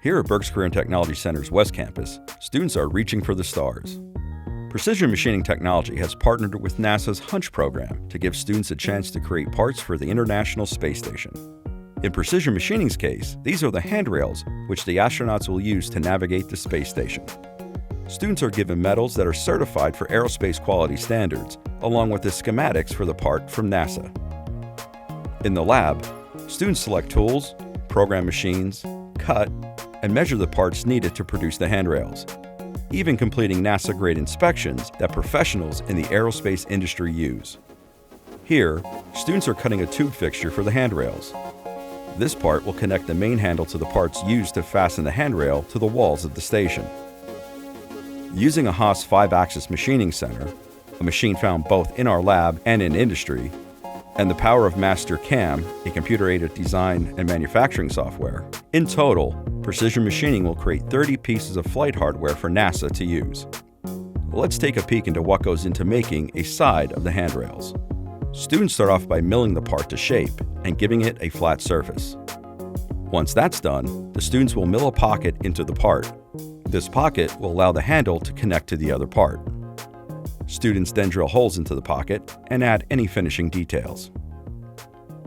Here at Berks Career and Technology Center's West Campus, students are reaching for the stars. Precision Machining Technology has partnered with NASA's HUNCH program to give students a chance to create parts for the International Space Station. In Precision Machining's case, these are the handrails which the astronauts will use to navigate the space station. Students are given metals that are certified for aerospace quality standards, along with the schematics for the part from NASA. In the lab, students select tools, program machines, cut, and measure the parts needed to produce the handrails, even completing NASA-grade inspections that professionals in the aerospace industry use. Here, students are cutting a tube fixture for the handrails. This part will connect the main handle to the parts used to fasten the handrail to the walls of the station. Using a Haas 5-axis machining center, a machine found both in our lab and in industry, and the power of Master CAM, a computer-aided design and manufacturing software, in total, Precision Machining will create 30 pieces of flight hardware for NASA to use. Let's take a peek into what goes into making a side of the handrails. Students start off by milling the part to shape and giving it a flat surface. Once that's done, the students will mill a pocket into the part. This pocket will allow the handle to connect to the other part. Students then drill holes into the pocket and add any finishing details.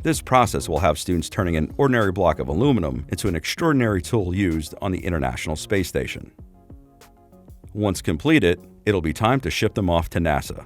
This process will have students turning an ordinary block of aluminum into an extraordinary tool used on the International Space Station. Once completed, it'll be time to ship them off to NASA.